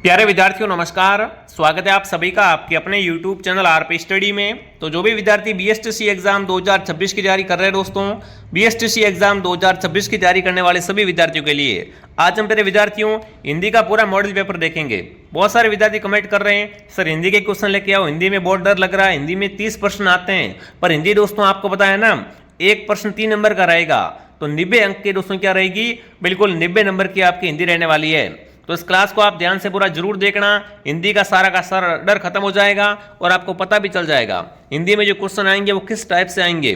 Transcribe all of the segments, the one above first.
प्यारे विद्यार्थियों नमस्कार। स्वागत है आप सभी का आपके अपने YouTube चैनल आरपी स्टडी में। तो जो भी विद्यार्थी बीएसटीसी एग्जाम 2026 की तैयारी कर रहे हैं दोस्तों, बीएसटीसी एग्जाम 2026 की तैयारी करने वाले सभी विद्यार्थियों के लिए आज हम प्यारे विद्यार्थियों हिंदी का पूरा मॉडल पेपर देखेंगे। बहुत सारे विद्यार्थी कमेंट कर रहे हैं सर हिंदी के क्वेश्चन लेके आओ, हिंदी में बहुत डर लग रहा है, हिंदी में 30 प्रश्न आते हैं। पर हिंदी दोस्तों आपको पता है ना, एक प्रश्न 3 नंबर का रहेगा, तो 90 अंक की दोस्तों क्या रहेगी, बिल्कुल 90 नंबर की आपकी हिंदी रहने वाली है। तो इस क्लास को आप ध्यान से पूरा जरूर देखना, हिंदी का सारा डर खत्म हो जाएगा और आपको पता भी चल जाएगा हिंदी में जो क्वेश्चन आएंगे वो किस टाइप से आएंगे।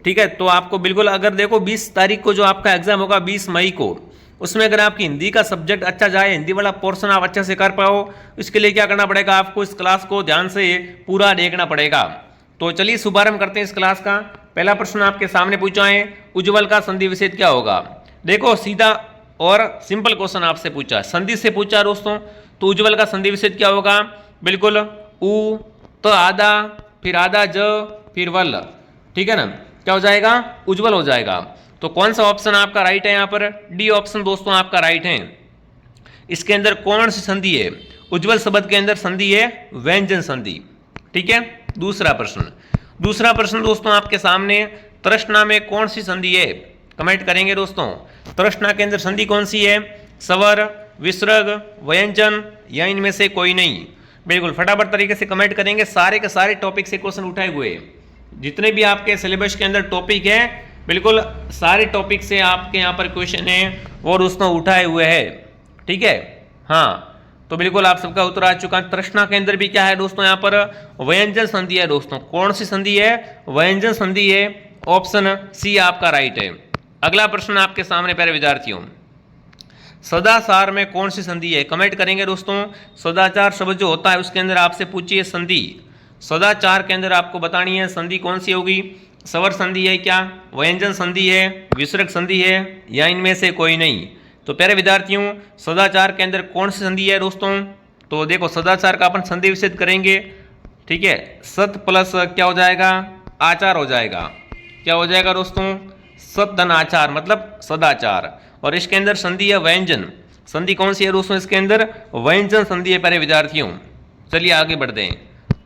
ठीक है, तो आपको बिल्कुल अगर देखो 20 तारीख को जो आपका एग्जाम होगा 20 मई को, उसमें अगर आपकी हिंदी का सब्जेक्ट अच्छा जाए, हिंदी वाला पोर्शन आप अच्छे से कर पाओ, इसके लिए क्या करना पड़ेगा, आपको इस क्लास को ध्यान से पूरा देखना पड़ेगा। तो चलिए शुभारंभ करते हैं इस क्लास का। पहला प्रश्न आपके सामने पूछा है, उज्ज्वल का संधि विच्छेद क्या होगा। देखो सीधा और सिंपल क्वेश्चन आपसे पूछा, संधि से पूछा दोस्तों, तो उज्ज्वल का संधि विच्छेद क्या होगा, बिल्कुल उ तो आधा, फिर आधा ज, फिर वल, ठीक है ना, क्या हो जाएगा, उज्ज्वल हो जाएगा। तो कौन सा ऑप्शन आपका राइट है यहाँ पर, डी ऑप्शन दोस्तों आपका राइट है। इसके अंदर कौन सी संधि है, उज्ज्वल शब्द के अंदर संधि है व्यंजन संधि। ठीक है, दूसरा प्रश्न दोस्तों आपके सामने, तृष्णा में कौन सी संधि है, कमेंट करेंगे दोस्तों। तृष्णा के अंदर संधि कौन सी है, स्वर, विसर्ग, व्यंजन या इनमें से कोई नहीं। बिल्कुल फटाफट तरीके से कमेंट करेंगे। सारे के सारे टॉपिक से क्वेश्चन उठाए हुए, जितने भी आपके सिलेबस के अंदर टॉपिक है, बिल्कुल सारे टॉपिक से आपके यहाँ पर क्वेश्चन है वो दोस्तों उठाए हुए है। ठीक है, हाँ, तो बिल्कुल आप सबका उत्तर आ चुका है। तृष्णा के अंदर भी क्या है दोस्तों, यहाँ पर व्यंजन संधि है दोस्तों। कौन सी संधि है, व्यंजन संधि है, ऑप्शन सी आपका राइट है। अगला प्रश्न आपके सामने प्यारे विद्यार्थियों, सदाचार में कौन सी संधि है, कमेंट करेंगे दोस्तों। सदाचार शब्द जो होता है उसके अंदर आपसे पूछिए संधि, सदाचार के अंदर आपको बतानी है संधि कौन सी होगी, स्वर संधि है क्या, व्यंजन संधि है, विसर्ग संधि है या इनमें से कोई नहीं। तो प्यारे विद्यार्थियों सदाचार के अंदर कौन सी संधि है दोस्तों, तो देखो सदाचार का अपन संधि विच्छेद करेंगे। ठीक है, सत प्लस क्या हो जाएगा, आचार हो जाएगा। क्या हो जाएगा दोस्तों, सत धन आचार मतलब सदाचार। और इसके अंदर संधि है व्यंजन, संधि कौन सी है दोस्तों, इसके अंदर व्यंजन संधि है प्यारे विद्यार्थियों। चलिए आगे बढ़ते हैं।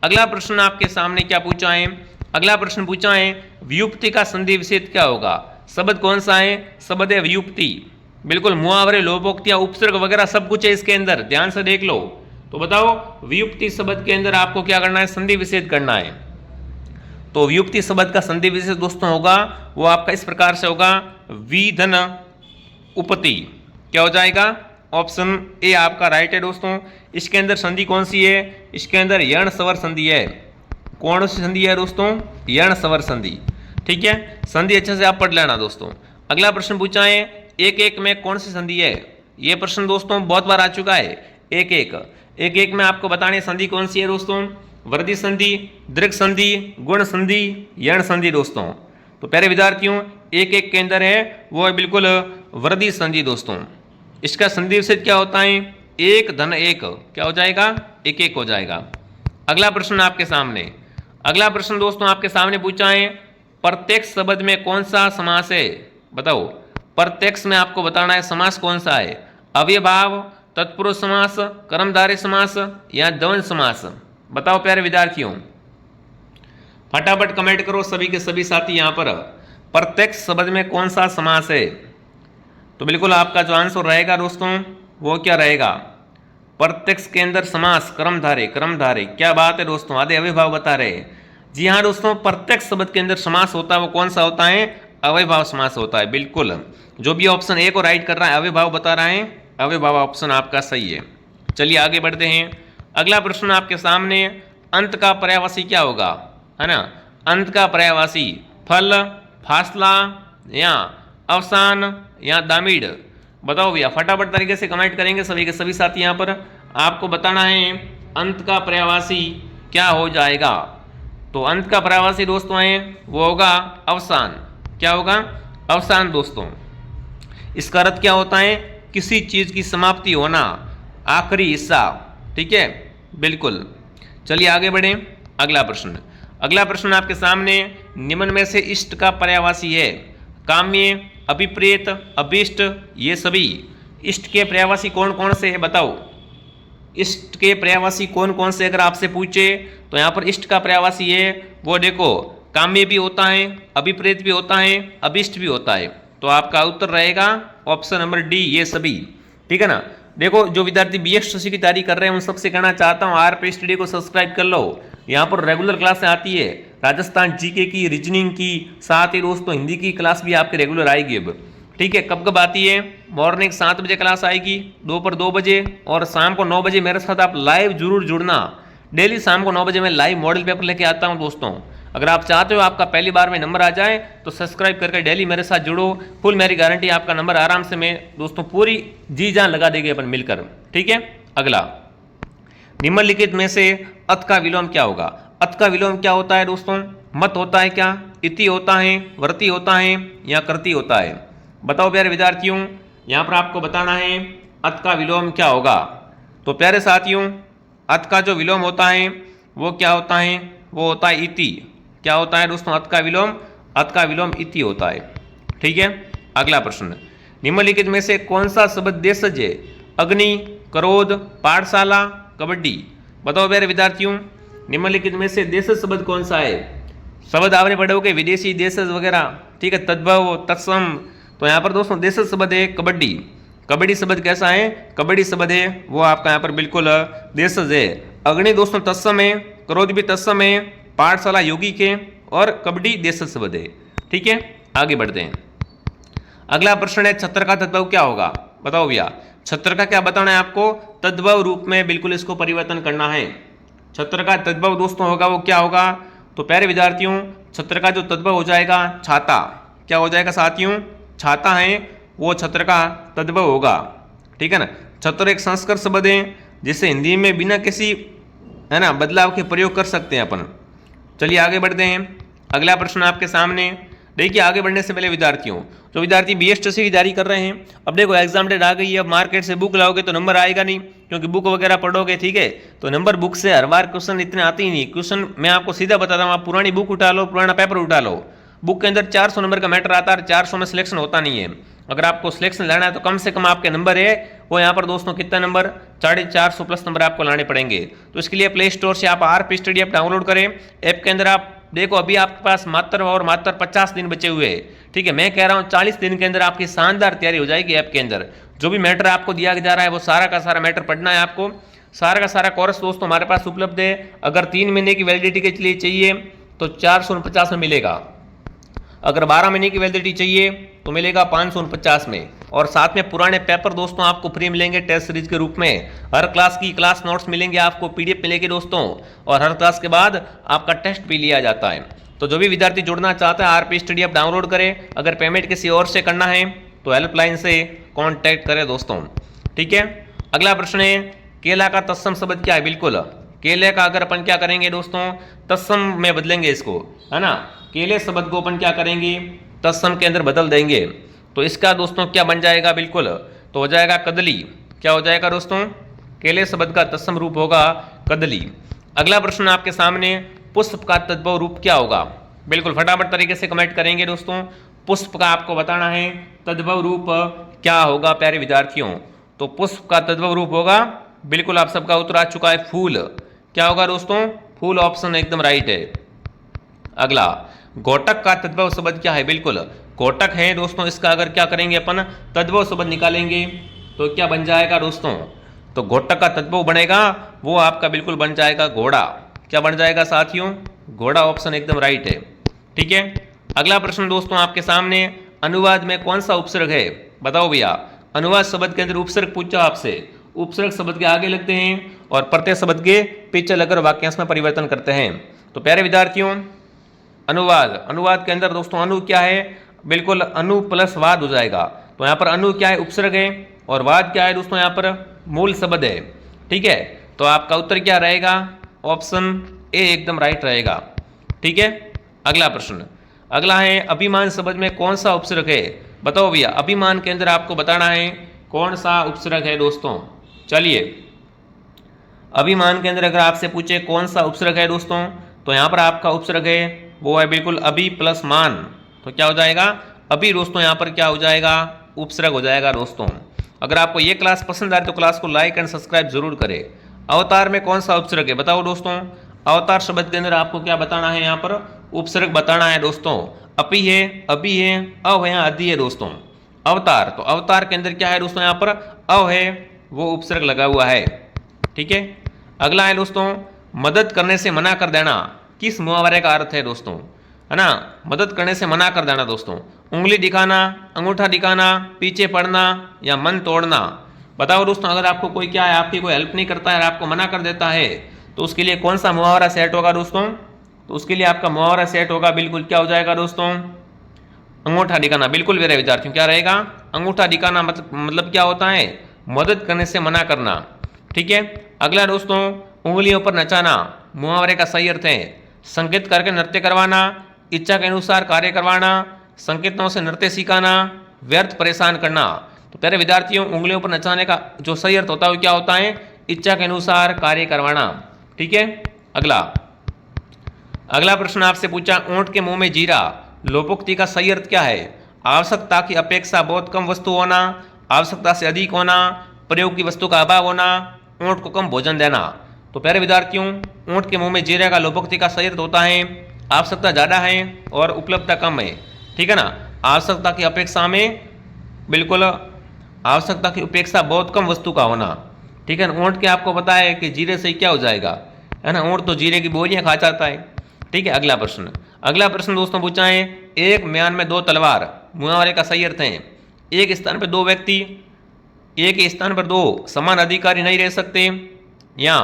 अगला प्रश्न आपके सामने क्या पूछा है, अगला प्रश्न पूछा है, व्युत्पत्ति का संधि विच्छेद क्या होगा। शब्द कौन सा है, शब्द है व्युत्पत्ति। बिल्कुल मुहावरे, लोपोक्तियां, उपसर्ग वगैरह सब कुछ है इसके अंदर, ध्यान से देख लो। तो बताओ व्युत्पत्ति शब्द के अंदर आपको क्या करना है, संधि विच्छेद करना है। तो व्युत्पत्ति शब्द का संधि विच्छेद दोस्तों होगा वो आपका इस प्रकार से होगा, विधन उपति। क्या हो जाएगा, ऑप्शन ए आपका राइट है दोस्तों। इसके अंदर संधि कौन सी है, इसके अंदर यण स्वर संधि है। कौन सी संधि है दोस्तों, यण स्वर संधि। ठीक है, संधि अच्छे से आप पढ़ लेना दोस्तों। अगला प्रश्न पूछा है, एक एक में कौन सी संधि है। ये प्रश्न दोस्तों बहुत बार आ चुका है। एक एक में आपको बताने संधि कौन सी है दोस्तों, वृद्धि संधि, दीर्घ संधि, गुण संधि, यण संधि दोस्तों। तो प्यारे विद्यार्थियों एक एक के अंदर है वो है बिल्कुल वृद्धि संधि दोस्तों। इसका संधि विच्छेद क्या होता है, एक धन एक, क्या हो जाएगा, एक एक हो जाएगा। अगला प्रश्न आपके सामने, अगला प्रश्न दोस्तों आपके सामने पूछा है, प्रत्यक्ष शब्द में कौन सा समास है, बताओ। प्रत्यक्ष में आपको बताना है समास कौन सा है, अव्ययभाव, तत्पुरुष समास, कर्मधारय समास या द्वंद्व समास। बताओ प्यारे विद्यार्थियों, फटाफट कमेंट करो सभी के सभी साथी यहाँ पर, प्रत्यक्ष शब्द में कौन सा समास है। तो बिल्कुल आपका जो आंसर रहेगा दोस्तों वो क्या रहेगा, प्रत्यक्ष के अंदर समास कर्मधारय, कर्मधारय। क्या बात है दोस्तों, आधे अव्ययभाव बता रहे। जी हाँ दोस्तों, प्रत्यक्ष शब्द के अंदर समास होता है वो कौन सा होता है, अव्ययभाव समास होता है। बिल्कुल जो भी ऑप्शन ए को राइट कर रहा है अव्ययभाव बता रहा है, अव्ययभाव ऑप्शन आपका सही है। चलिए आगे बढ़ते हैं। अगला प्रश्न आपके सामने, अंत का पर्यायवाची क्या होगा, है ना। अंत का पर्यायवाची फल, फासला या अवसान या दामिड़। बताओ भैया, फटाफट तरीके से कमेंट करेंगे सभी के सभी साथी। यहाँ पर आपको बताना है अंत का पर्यायवाची क्या हो जाएगा। तो अंत का पर्यायवाची दोस्तों है वो होगा अवसान। क्या होगा, अवसान दोस्तों। इसका अर्थ क्या होता है, किसी चीज की समाप्ति होना, आखिरी हिस्सा। ठीक है, बिल्कुल। चलिए आगे बढ़ें। अगला प्रश्न आपके सामने, निम्न में से इष्ट का पर्यायवाची है, काम्य, अभिप्रेत, अभिष्ट, ये सभी इष्ट के पर्यायवाची कौन कौन से है बताओ। इष्ट के पर्यायवाची कौन कौन से अगर आपसे पूछे तो यहाँ पर इष्ट का पर्यायवाची है वो देखो काम्य भी होता है, अभिप्रेत भी होता है, अभिष्ट भी होता है। तो आपका उत्तर रहेगा ऑप्शन नंबर डी ये सभी। ठीक है ना। देखो जो विद्यार्थी BSTC की तैयारी कर रहे हैं उन सबसे कहना चाहता हूँ RP स्टडी को सब्सक्राइब कर लो। यहाँ पर रेगुलर क्लासें आती है, राजस्थान जीके की, रीजनिंग की, साथ ही दोस्तों हिंदी की क्लास भी आपके रेगुलर आएगी अब। ठीक है, कब कब आती है? मॉर्निंग 7 बजे क्लास आएगी, दोपहर 2 बजे और शाम को 9 बजे मेरे साथ आप लाइव जरूर जुड़ना। डेली शाम को 9 बजे मैं लाइव मॉडल पेपर लेके आता हूँ दोस्तों। अगर आप चाहते हो आपका पहली बार में नंबर आ जाए तो सब्सक्राइब करके डेली मेरे साथ जुड़ो। फुल मेरी गारंटी आपका नंबर आराम से मैं दोस्तों पूरी जी जान लगा देंगे अपन मिलकर। ठीक है। अगला, निम्नलिखित में से अत का विलोम क्या होगा? अत का विलोम क्या होता है दोस्तों? मत होता है क्या, इति होता है, वर्ती होता है या करती होता है? बताओ प्यारे विद्यार्थियों, यहाँ पर आपको बताना है अत का विलोम क्या होगा। तो प्यारे साथियों, अत का जो विलोम होता है वो क्या होता है? वो होता है इति। क्या होता है दोस्तों अत का विलोम? अत का विलोम इति होता है। ठीक है। अगला प्रश्न, निम्नलिखित में से कौन सा शब्द देशज है? अग्नि, क्रोध, पाठशाला, कबड्डी। बताओ प्यारे विद्यार्थियों, निम्नलिखित में से देशज शब्द कौन सा है? शब्द आपने पढ़े होंगे विदेशी, देशज वगैरह। ठीक है, तद्भव, तत्सम। तो यहाँ पर दोस्तों देशज शब्द है कबड्डी। कबड्डी शब्द कैसा है? कबड्डी शब्द है वो आपका यहाँ पर बिल्कुल देशज है। अग्नि दोस्तों तत्सम है, क्रोध भी तत्सम है, पाठशाला यौगिक है और कबड्डी देशज शब्द है। ठीक है, आगे बढ़ते हैं। अगला प्रश्न है छत्र का तद्भव क्या होगा? बताओ भैया, छत्र का क्या बताना है आपको? तद्भव रूप में बिल्कुल इसको परिवर्तन करना है। छत्र का तद्भव दोस्तों होगा वो क्या होगा? तो प्यारे विद्यार्थियों, छत्र का जो तद्भव हो जाएगा छाता। क्या हो जाएगा साथियों? छाता है वो छत्र का तद्भव होगा। ठीक है ना। छत्र एक संस्कृत शब्द है जिसे हिंदी में बिना किसी है ना बदलाव के प्रयोग कर सकते हैं अपन। चलिए आगे बढ़ते हैं। अगला प्रश्न आपके सामने। देखिए आगे बढ़ने से पहले विद्यार्थियों, जो विद्यार्थी BSTC की तैयारी कर रहे हैं, अब देखो एग्जाम डेट आ गई है, अब मार्केट से बुक लाओगे तो नंबर आएगा नहीं, क्योंकि बुक वगैरह पढ़ोगे। ठीक है, तो नंबर बुक से हर बार क्वेश्चन इतने आते ही नहीं। क्वेश्चन मैं आपको सीधा बताता हूँ, आप पुरानी बुक उठा लो, पुराना पेपर उठा लो। बुक के अंदर 400 नंबर का मैटर आता है, 400 में सिलेक्शन होता नहीं है। अगर आपको सिलेक्शन लाना है तो कम से कम आपके नंबर है वो यहाँ पर दोस्तों कितना नंबर? 450 प्लस नंबर आपको लाने पड़ेंगे। तो इसके लिए प्ले स्टोर से आप RP स्टडी ऐप डाउनलोड करें। ऐप के अंदर आप देखो अभी आपके पास मात्र 50 दिन बचे हुए हैं। ठीक है, मैं कह रहा हूँ 40 दिन के अंदर आपकी शानदार तैयारी हो जाएगी। ऐप के अंदर जो भी मैटर आपको दिया जा रहा है वो सारा का सारा मैटर पढ़ना है आपको। सारा का सारा कोर्स दोस्तों हमारे पास उपलब्ध है। अगर 3 महीने की वैलिडिटी के लिए चाहिए तो 449 में मिलेगा। अगर 12 महीने की वैलिडिटी चाहिए तो मिलेगा 549 में। और साथ में पुराने पेपर दोस्तों आपको फ्री मिलेंगे टेस्ट सीरीज के रूप में। हर क्लास की क्लास नोट्स मिलेंगे आपको, PDF मिलेगी दोस्तों, और हर क्लास के बाद आपका टेस्ट भी लिया जाता है। तो जो भी विद्यार्थी जुड़ना चाहता है RP स्टडी ऐप डाउनलोड करें। अगर पेमेंट किसी और से करना है तो हेल्पलाइन से कॉन्टैक्ट करें दोस्तों। ठीक है। अगला प्रश्न है केला का तत्सम शब्द क्या है? बिल्कुल केले का अगर अपन क्या करेंगे दोस्तों? तत्सम में बदलेंगे इसको, है ना। केले शब्द को अपन क्या करेंगे? तत्सम के अंदर बदल देंगे। तो इसका दोस्तों क्या बन जाएगा? बिल्कुल तो हो जाएगा कदली। क्या हो जाएगा दोस्तों? केले शब्द का तत्सम रूप होगा कदली। अगला प्रश्न आपके सामने, पुष्प का तद्भव रूप क्या होगा? बिल्कुल फटाफट तरीके से कमेंट करेंगे दोस्तों। पुष्प का आपको बताना है तद्भव रूप क्या होगा प्यारे विद्यार्थियों। तो पुष्प का तद्भव रूप होगा, बिल्कुल आप सबका उत्तर आ चुका है, फूल। क्या होगा दोस्तों? फूल, ऑप्शन एकदम राइट है। अगला, घोटक का तद्भव शब्द क्या है? बिल्कुल घोटक है दोस्तों। इसका अगर क्या करेंगे अपन? तद्भव शब्द निकालेंगे तो क्या बन जाएगा दोस्तों? तो घोटक का तद्भव बनेगा वो आपका बिल्कुल बन जाएगा घोड़ा। क्या बन जाएगा साथियों? घोड़ा, ऑप्शन एकदम राइट है। ठीक है। अगला प्रश्न दोस्तों आपके सामने, अनुवाद में कौन सा उपसर्ग है? बताओ भैया। अनुवाद शब्द के अंदर उपसर्ग पूछा आपसे। उपसर्ग शब्द के आगे लगते हैं और प्रत्यय शब्द के पीछे लगकर वाक्यांश में परिवर्तन करते हैं। तो प्यारे विद्यार्थियों, अनुवाद के अंदर दोस्तों अनु क्या है? बिल्कुल अनु प्लस वाद हो जाएगा। तो यहाँ पर अनु क्या है? उपसर्ग है, और वाद क्या है दोस्तों? यहाँ पर मूल शब्द है। ठीक है, तो आपका उत्तर क्या रहेगा? ऑप्शन ए एकदम राइट रहेगा। ठीक है। अगला प्रश्न, अगला है अभिमान शब्द में कौन सा उपसर्ग है? बताओ भैया, अभिमान के अंदर आपको बताना है कौन सा उपसर्ग है दोस्तों। चलिए, अभिमान के अंदर अगर आपसे पूछे कौन सा उपसर्ग है दोस्तों, तो यहाँ पर आपका उपसर्ग है वो है बिल्कुल अभि प्लस मान। तो क्या हो जाएगा? अभी दोस्तों यहाँ पर क्या हो जाएगा? उपसर्ग हो जाएगा दोस्तों। अगर आपको ये क्लास पसंद आए तो क्लास को लाइक एंड सब्सक्राइब जरूर करें। अवतार में कौन सा उपसर्ग है, बताओ दोस्तों। अवतार शब्द के अंदर आपको क्या बताना है, यहाँ पर उपसर्ग बताना है दोस्तों। अपि है, अभी है, अव है, आदि है दोस्तों। अवतार, तो अवतार के अंदर क्या है दोस्तों, यहाँ पर अव है, वो उपसर्ग लगा हुआ है। ठीक है। अगला है दोस्तों, मदद करने से मना कर देना, किस मुहावरे का अर्थ है दोस्तों, है ना। मदद करने से मना कर देना दोस्तों। उंगली दिखाना, अंगूठा दिखाना, पीछे पड़ना या मन तोड़ना। बताओ दोस्तों, अगर आपको कोई क्या है, आपकी कोई हेल्प नहीं करता है, आपको मना कर देता है, तो उसके लिए कौन सा मुहावरा सेट होगा दोस्तों। तो उसके लिए आपका मुहावरा सेट होगा, बिल्कुल क्या हो जाएगा दोस्तों, अंगूठा दिखाना। बिल्कुल मेरे विद्यार्थियों, क्या रहेगा, अंगूठा दिखाना। मतलब क्या होता है, मदद करने से मना करना। ठीक है। अगला दोस्तों, उंगलियों पर नचाना, मुहावरे का सही अर्थ है संकेत करके नृत्य करवाना, इच्छा के अनुसार कार्य करवाना, संकेतों से नृत्य सिखाना, व्यर्थ परेशान करना। तो प्यारे विद्यार्थियों, उंगलियों पर नचाने का जो सही अर्थ होता है वो क्या होता है, इच्छा के अनुसार कार्य करवाना। ठीक है। अगला प्रश्न आपसे पूछा, ऊंट के मुंह में जीरा, लोपोक्ति का सही अर्थ क्या है। आवश्यकता की अपेक्षा बहुत कम वस्तु होना, आवश्यकता से अधिक होना, प्रयोग की वस्तु का अभाव होना, ऊंट को कम भोजन देना। तो प्यारे विद्यार्थियों, ऊंट के मुंह में जीरा का लोपोक्ति का सही अर्थ होता है आवश्यकता ज़्यादा है और उपलब्धता कम है। ठीक है ना। आवश्यकता की अपेक्षा में, बिल्कुल आवश्यकता की अपेक्षा बहुत कम वस्तु का होना। ठीक है ना। ऊंट के आपको पता है कि जीरे से क्या हो जाएगा, है ना, ऊंट तो जीरे की बोरियां खा जाता है। ठीक है। अगला प्रश्न दोस्तों पूछा है, एक म्यान में दो तलवार, मुहावरे का सही अर्थ है एक स्थान पर दो व्यक्ति, एक ही स्थान पर दो समान अधिकारी नहीं रह सकते, या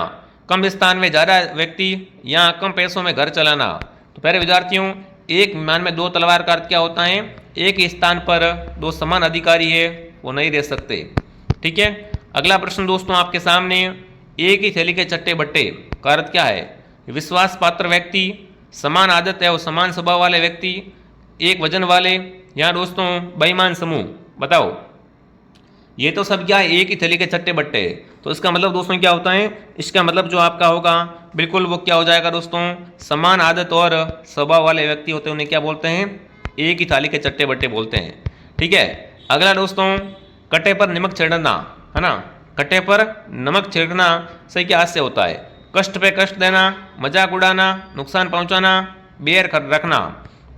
कम स्थान में ज़्यादा व्यक्ति, या कम पैसों में घर चलाना। तो प्यारे विद्यार्थियों, एक म्यान में दो तलवार का अर्थ क्या होता है, एक ही स्थान पर दो समान अधिकारी है वो नहीं रह सकते। ठीक है। अगला प्रश्न दोस्तों आपके सामने, एक ही थैली के चट्टे बट्टे का अर्थ क्या है, विश्वास पात्र व्यक्ति, समान आदत है और समान स्वभाव वाले व्यक्ति, एक वजन वाले, या दोस्तों बेईमान समूह। बताओ, ये तो सब क्या है, एक ही थैली के चट्टे बट्टे। तो इसका मतलब दोस्तों क्या होता है, इसका मतलब जो आपका होगा बिल्कुल वो क्या हो जाएगा दोस्तों, समान आदत और स्वभाव वाले व्यक्ति होते हैं उन्हें क्या बोलते हैं, एक ही थाली के चट्टे बट्टे बोलते हैं। ठीक है। अगला दोस्तों, कटे पर नमक छिड़कना, है ना, कटे पर नमक छिड़कना सही क्या से होता है, कष्ट पे कष्ट देना, मजाक उड़ाना, नुकसान पहुंचाना, बेर रखना।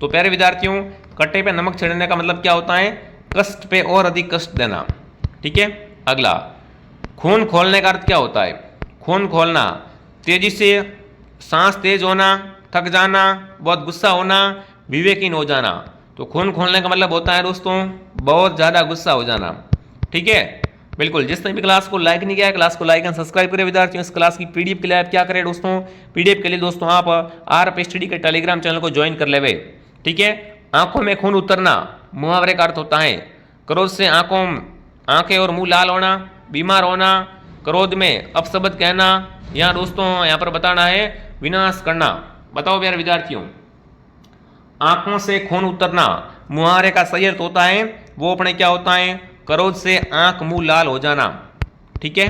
तो प्यारे विद्यार्थियों, कटे पे नमक छिड़कने का मतलब क्या होता है, कष्ट पे और अधिक कष्ट देना। ठीक है। अगला, खून खोलने का अर्थ क्या होता है, खून खोलना, तेजी से सांस तेज होना, थक जाना, बहुत गुस्सा होना, विवेकहीन हो जाना। तो खून खोलने का मतलब होता है दोस्तों बहुत ज़्यादा गुस्सा हो जाना। ठीक है। बिल्कुल, जिसने भी क्लास को लाइक नहीं किया है, क्लास को लाइक एंड सब्सक्राइब करें विद्यार्थियों। इस क्लास की पीडीएफ के लिए आप क्या करें दोस्तों, पीडीएफ के लिए दोस्तों आप आरपी स्टडी के टेलीग्राम चैनल को ज्वाइन कर लेवे। ठीक है। आंखों में खून उतरना, मुहावरे का अर्थ होता है क्रोध से आंखें और मुंह लाल होना, बीमार होना, क्रोध में अपशब्द कहना, या दोस्तों यहाँ पर बताना है विनाश करना। बताओ प्यारे विद्यार्थियों, आंखों से खून उतरना मुहावरे का सही अर्थ होता है वो अपने क्या होता है, क्रोध से आंख मुंह लाल हो जाना। ठीक है।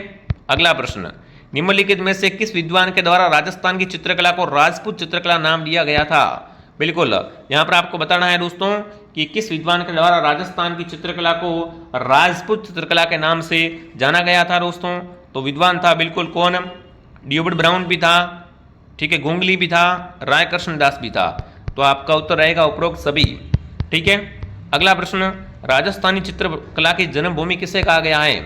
अगला प्रश्न, निम्नलिखित में से किस विद्वान के द्वारा राजस्थान की चित्रकला को राजपूत चित्रकला नाम दिया गया था। बिल्कुल, यहाँ पर आपको बताना है दोस्तों कि किस विद्वान के द्वारा राजस्थान की चित्रकला को राजपूत चित्रकला के नाम से जाना गया था दोस्तों। तो विद्वान था बिल्कुल कौन, ड्यूबर्ट ब्राउन भी था, ठीक है, गोंगली भी था, राय कृष्ण दास भी था। तो आपका उत्तर रहेगा उपरोक्त सभी। ठीक है। अगला प्रश्न, राजस्थानी चित्रकला की जन्मभूमि किसे कहा गया है।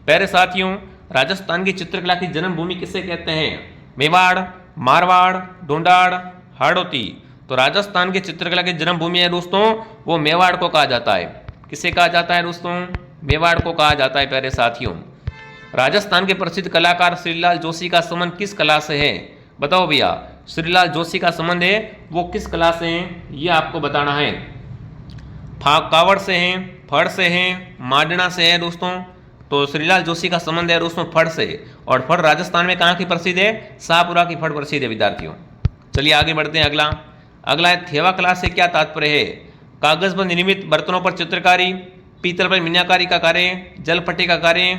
प्यारे साथियों, राजस्थान की चित्रकला की जन्मभूमि किसे कहते हैं, मेवाड़, मारवाड़, डोंडाड़, हाड़ौती। तो राजस्थान की चित्रकला की जन्मभूमि है दोस्तों वो मेवाड़ को कहा जाता है। किसे कहा जाता है दोस्तों, मेवाड़ को कहा जाता है। प्यारे साथियों, राजस्थान के प्रसिद्ध कलाकार श्रीलाल जोशी का संबंध किस कला से है। बताओ भैया, श्रीलाल जोशी का संबंध है वो किस कला से है, ये आपको बताना है। कावड़ से है, फड़ से है, माडना से है दोस्तों। तो श्रीलाल जोशी का संबंध है दोस्तों फड़ से, और फड़ राजस्थान में कहाँ की प्रसिद्ध है, शाहपुरा की फड़ प्रसिद्ध है विद्यार्थियों। चलिए आगे बढ़ते हैं। अगला है थेवा कला से क्या तात्पर्य है। कागज पर निर्मित बर्तनों पर चित्रकारी, पीतल पर मीनाकारी का कार्य, जल पट्टी का कार्य,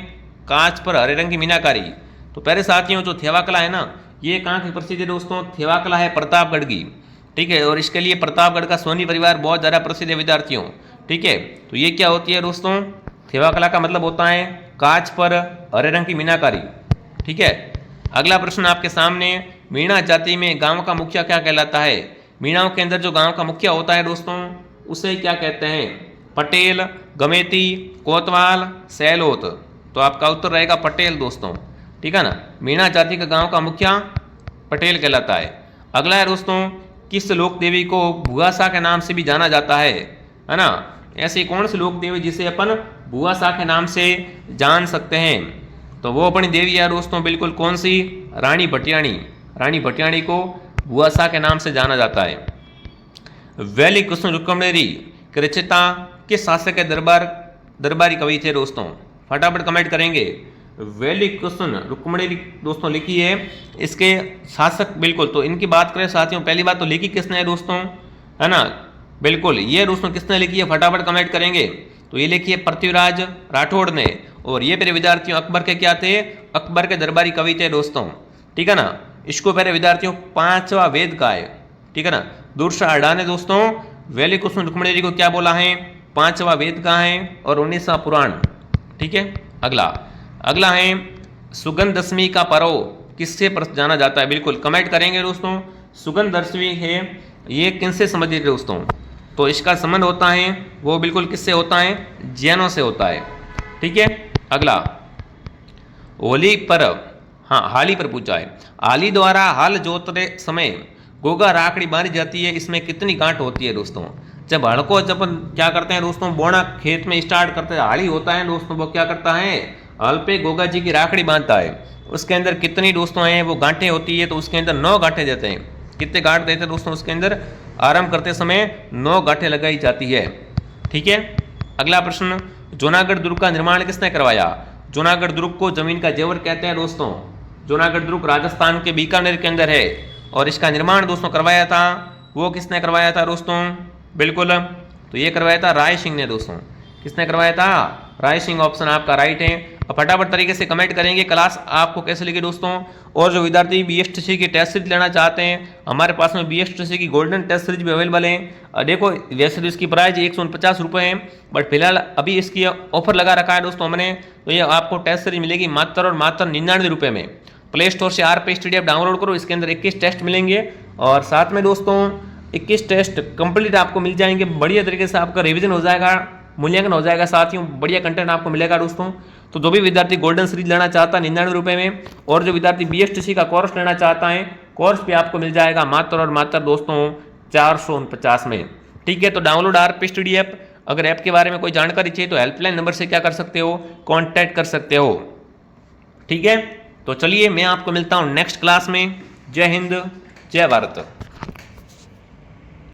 कांच पर हरे रंग की मीनाकारी। तो प्यारे साथियों, जो थेवा कला है ना, ये कहाँ की प्रसिद्ध है दोस्तों, थेवा कला है प्रतापगढ़ की। ठीक है। और इसके लिए प्रतापगढ़ का सोनी परिवार बहुत ज़्यादा प्रसिद्ध है विद्यार्थियों। ठीक है। तो ये क्या होती है दोस्तों, थेवा कला का मतलब होता है कांच पर हरे रंग की मीनाकारी। ठीक है। अगला प्रश्न आपके सामने, मीणा जाति में गांव का मुखिया क्या कहलाता है? मीणाओं के अंदर जो गांव का मुखिया होता है दोस्तों, उसे क्या कहते हैं? पटेल, गमेती, कोतवाल, सैलोत। तो आपका उत्तर रहेगा पटेल दोस्तों, ठीक है ना। मीणा जाति का गांव का मुखिया पटेल कहलाता है। अगला है दोस्तों, किस लोक देवी को भुआसा के नाम से भी जाना जाता है ना? ऐसी कौन सी लोक देवी जिसे अपन भुआसा के नाम से जान सकते हैं? तो वो अपनी देवी है दोस्तों, बिल्कुल कौन सी? रानी भटियाणी। रानी भटियाणी को भुआसा के नाम से जाना जाता है। वैली कृष्ण रुक्मणी के रचयिता किस शासक के दरबारी कवि थे दोस्तों? फटाफट कमेंट करेंगे। वैली कृष्ण रुक्मणी दोस्तों लिखी है, इसके शासक बिल्कुल, तो इनकी बात करें साथियों, पहली बात तो लिखी किसने है दोस्तों, है ना? बिल्कुल ये दोस्तों किसने लिखी है, फटाफट कमेंट करेंगे। तो ये लिखी है पृथ्वीराज राठौड़ ने। और ये मेरे विद्यार्थियों अकबर के क्या थे? अकबर के दरबारी कवि थे दोस्तों, ठीक है ना। इसको मेरे विद्यार्थियों पांचवा वेद का है, ठीक है ना। दूसरा अड्डा ने दोस्तों वैली कृष्ण रुक्मणी जी को क्या बोला है? पांचवा वेद का है और 19वां पुराण, ठीक है। अगला है सुगंध दशमी का पर्व किससे जाना जाता है? बिल्कुल कमेंट करेंगे दोस्तों। सुगंध दशमी है ये किनसे संबंधित है दोस्तों? तो इसका संबंध होता है वो बिल्कुल किससे होता है? जैनों से होता है, ठीक है। अगला होली पर्व, हाँ हाली पर पूछा है। हाली द्वारा हल जोतते समय गोगा राखड़ी बांधी जाती है, इसमें कितनी गांठ होती है दोस्तों? जब हल को जब क्या करते हैं दोस्तों, बोना खेत में स्टार्ट करते हैं, हाली होता है दोस्तों, वो क्या करता है? हल पे गोगा जी की राखड़ी बांधता है। उसके अंदर कितनी दोस्तों हैं वो गांठें होती है? तो उसके अंदर 9 गांठें देते हैं। कितने गांठ देते हैं दोस्तों? उसके अंदर आरंभ करते समय 9 गांठें लगाई जाती है, ठीक है। अगला प्रश्न, जूनागढ़ दुर्ग का निर्माण किसने करवाया? जूनागढ़ दुर्ग को जमीन का जेवर कहते हैं दोस्तों। जूनागढ़ दुर्ग राजस्थान के बीकानेर के अंदर है और इसका निर्माण दोस्तों करवाया था, वो किसने करवाया था दोस्तों? बिल्कुल तो ये करवाया था राय सिंह ने दोस्तों। किसने करवाया था? राय सिंह, ऑप्शन आपका राइट है। अब फटाफट तरीके से कमेंट करेंगे क्लास आपको कैसे लगी दोस्तों। और जो विद्यार्थी BSTC की टेस्ट सीरीज लेना चाहते हैं, हमारे पास में BSTC की गोल्डन टेस्ट सीरीज भी अवेलेबल है। देखो वैसे तो इसकी प्राइस 149 रुपये है, बट फिलहाल अभी इसकी ऑफर लगा रखा है दोस्तों हमने। तो ये आपको टेस्ट सीरीज मिलेगी मात्र और मात्र 99 रुपये में। प्ले स्टोर से RP स्टडी ऐप डाउनलोड करो, इसके अंदर 21 टेस्ट मिलेंगे और साथ में दोस्तों 21 टेस्ट कंप्लीट आपको मिल जाएंगे। बढ़िया तरीके से आपका रिवीजन हो जाएगा, मूल्यांकन हो जाएगा, साथियों बढ़िया कंटेंट आपको मिलेगा दोस्तों। तो जो भी विद्यार्थी गोल्डन सीरीज लेना चाहता है 99 रुपये में, और जो विद्यार्थी BSTC का कोर्स लेना चाहता है, कोर्स भी आपको मिल जाएगा मात्र और मात्र दोस्तों 449 में, ठीक है। तो डाउनलोड RP स्टडी ऐप। अगर ऐप के बारे में कोई जानकारी चाहिए तो हेल्पलाइन नंबर से क्या कर सकते हो? कॉन्टैक्ट कर सकते हो, ठीक है। तो चलिए मैं आपको मिलता हूँ नेक्स्ट क्लास में। जय हिंद, जय भारत।